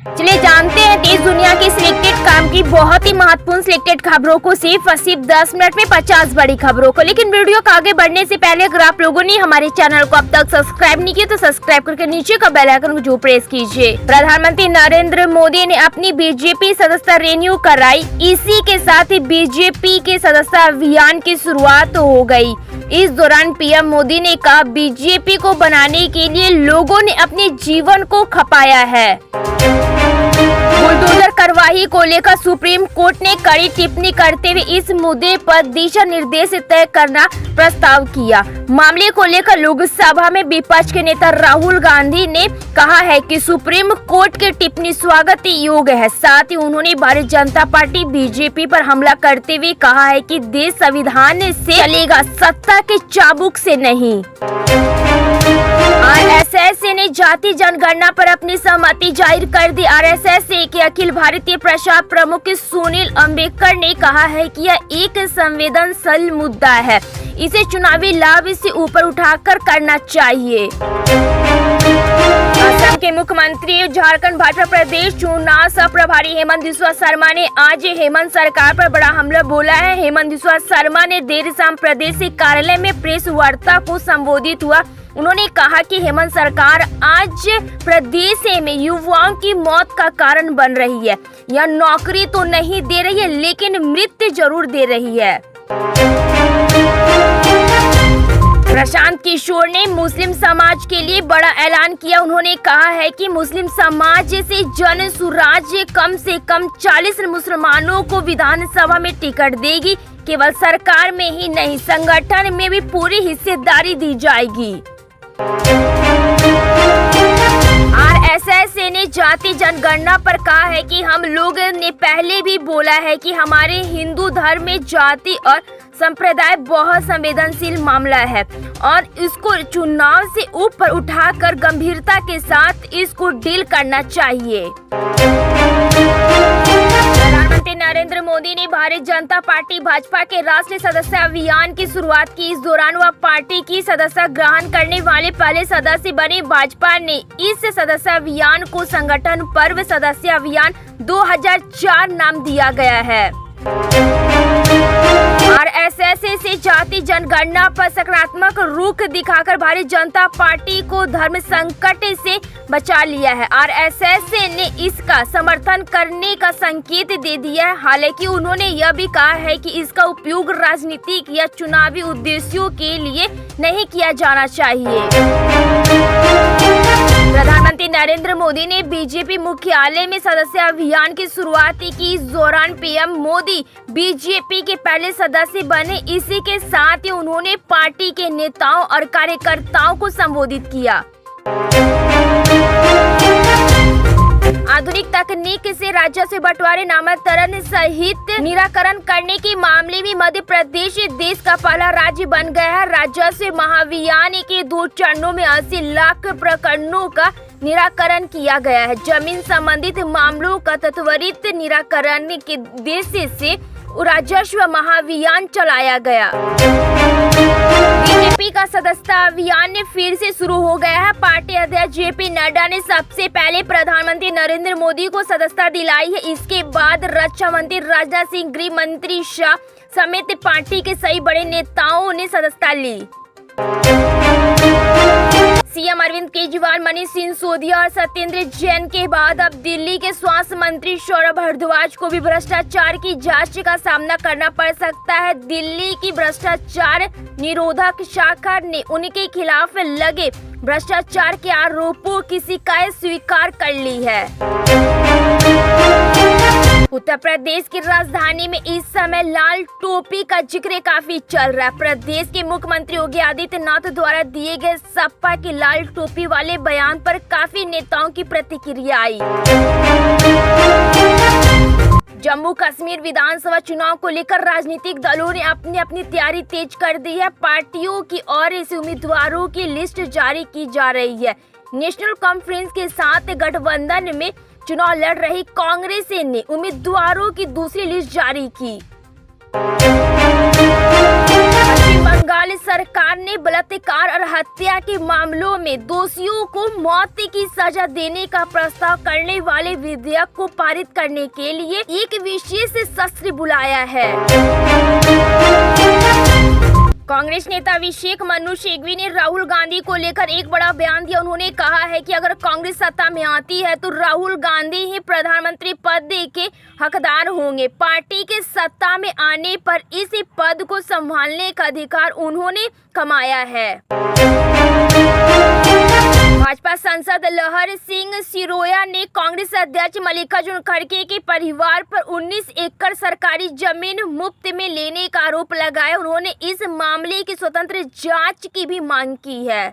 चलिए जानते हैं देश दुनिया की सिलेक्टेड काम की बहुत ही महत्वपूर्ण सिलेक्टेड खबरों को सिर्फ 10 मिनट में 50 बड़ी खबरों को। लेकिन वीडियो को आगे बढ़ने से पहले अगर आप लोगों ने हमारे चैनल को अब तक सब्सक्राइब नहीं किया तो सब्सक्राइब करके नीचे का बेल आइकन को जरूर प्रेस कीजिए। प्रधानमंत्री नरेंद्र मोदी ने अपनी बीजेपी सदस्यता रिन्यू कराई। इसी के साथ ही बीजेपी के सदस्यता अभियान की शुरुआत हो गई। इस दौरान पीएम मोदी ने कहा बीजेपी को बनाने के लिए लोगों ने अपने जीवन को खपाया है। बुलडोजर कार्यवाही को लेकर सुप्रीम कोर्ट ने कड़ी टिप्पणी करते हुए इस मुद्दे पर दिशा निर्देश तय करना प्रस्ताव किया। मामले को लेकर लोकसभा में विपक्ष के नेता राहुल गांधी ने कहा है कि सुप्रीम कोर्ट की टिप्पणी स्वागत योग्य है। साथ ही उन्होंने भारतीय जनता पार्टी बीजेपी पर हमला करते हुए कहा है कि देश संविधान से चलेगा, सत्ता के चाबुक से नहीं। आरएसएस ने जाति जनगणना पर अपनी सहमति जाहिर कर दी। आरएसएस के अखिल भारतीय प्रचार प्रमुख सुनील अम्बेडकर ने कहा है कि यह एक संवेदनशील मुद्दा है, इसे चुनावी लाभ से ऊपर उठाकर करना चाहिए। असम के मुख्यमंत्री झारखंड भाजपा प्रदेश चुनाव सह प्रभारी हेमंत बिस्वा शर्मा ने आज हेमंत सरकार पर बड़ा हमला बोला है। हेमंत बिस्वा शर्मा ने देर शाम प्रदेश कार्यालय में प्रेस वार्ता को संबोधित हुआ। उन्होंने कहा कि हेमंत सरकार आज प्रदेश में युवाओं की मौत का कारण बन रही है। यह नौकरी तो नहीं दे रही है लेकिन मृत्यु जरूर दे रही है। प्रशांत किशोर ने मुस्लिम समाज के लिए बड़ा ऐलान किया। उन्होंने कहा है कि मुस्लिम समाज से जन सुराज कम से कम 40 मुसलमानों को विधानसभा में टिकट देगी। केवल सरकार में ही नहीं, संगठन में भी पूरी हिस्सेदारी दी जाएगी। आरएसएस ने जाति जनगणना पर कहा है कि हम लोग ने पहले भी बोला है कि हमारे हिंदू धर्म में जाति और संप्रदाय बहुत संवेदनशील मामला है और इसको चुनाव से ऊपर उठाकर गंभीरता के साथ इसको डील करना चाहिए। प्रधानमंत्री नरेंद्र मोदी ने भारतीय जनता पार्टी भाजपा के राष्ट्रीय सदस्य अभियान की शुरुआत की। इस दौरान वह पार्टी की सदस्यता ग्रहण करने वाले पहले सदस्य बने। भाजपा ने इस सदस्य अभियान को संगठन पर्व सदस्य अभियान 2004 नाम दिया गया है। आरएसएस से जाति जनगणना पर सकारात्मक रुख दिखाकर भारतीय जनता पार्टी को धर्म संकट से बचा लिया है। आरएसएस ने इसका समर्थन करने का संकेत दे दिया है। हालांकि उन्होंने यह भी कहा है कि इसका उपयोग राजनीतिक या चुनावी उद्देश्यों के लिए नहीं किया जाना चाहिए। प्रधानमंत्री नरेंद्र मोदी ने बीजेपी मुख्यालय में सदस्य अभियान की शुरुआत की। इस दौरान पीएम मोदी बीजेपी के पहले सदस्य बने। इसी के साथ ही उन्होंने पार्टी के नेताओं और कार्यकर्ताओं को संबोधित किया। आधुनिक तकनीक से राजस्व बंटवारे नामांतरण सहित निराकरण करने के मामले में मध्य प्रदेश देश का पहला राज्य बन गया है। राजस्व महाभियान के 2 चरणों में 80 लाख प्रकरणों का निराकरण किया गया है। जमीन संबंधित मामलों का त्वरित निराकरण के उद्देश्य से राजस्व महाभियान चलाया गया। बीजेपी का सदस्यता अभियान फिर से शुरू हो गया है। पार्टी अध्यक्ष जेपी नड्डा ने सबसे पहले प्रधानमंत्री नरेंद्र मोदी को सदस्यता दिलाई है। इसके बाद रक्षा मंत्री राजनाथ सिंह, गृह मंत्री शाह समेत पार्टी के सभी बड़े नेताओं ने सदस्यता ली। सीएम अरविंद केजरीवाल, मनीष सिसोदिया और सत्येंद्र जैन के बाद अब दिल्ली के स्वास्थ्य मंत्री सौरभ भारद्वाज को भी भ्रष्टाचार की जांच का सामना करना पड़ सकता है। दिल्ली की भ्रष्टाचार निरोधक शाखा ने उनके खिलाफ लगे भ्रष्टाचार के आरोपों की शिकायत स्वीकार कर ली है। उत्तर प्रदेश की राजधानी में इस समय लाल टोपी का जिक्र काफी चल रहा है। प्रदेश के मुख्यमंत्री योगी आदित्यनाथ द्वारा दिए गए सपा की लाल टोपी वाले बयान पर काफी नेताओं की प्रतिक्रिया आई। जम्मू कश्मीर विधानसभा चुनाव को लेकर राजनीतिक दलों ने अपनी तैयारी तेज कर दी है। पार्टियों की ओर से उम्मीदवारों की लिस्ट जारी की जा रही है। नेशनल कॉन्फ्रेंस के साथ गठबंधन में चुनाव लड़ रही कांग्रेस ने उम्मीदवारों की दूसरी लिस्ट जारी की। बंगाल सरकार ने बलात्कार और हत्या के मामलों में दोषियों को मौत की सजा देने का प्रस्ताव करने वाले विधेयक को पारित करने के लिए एक विशेष सत्र बुलाया है। कांग्रेस नेता अभिषेक मनु सिंघवी ने राहुल गांधी को लेकर एक बड़ा बयान दिया। उन्होंने कहा है कि अगर कांग्रेस सत्ता में आती है तो राहुल गांधी ही प्रधानमंत्री पद के हकदार होंगे। पार्टी के सत्ता में आने पर इस पद को संभालने का अधिकार उन्होंने कमाया है। भाजपा सांसद लहर सिंह सिरोया ने कांग्रेस अध्यक्ष मल्लिकार्जुन खड़गे के परिवार पर 19 एकड़ सरकारी जमीन मुफ्त में लेने का आरोप लगाया। उन्होंने इस मामले की स्वतंत्र जांच की भी मांग की है।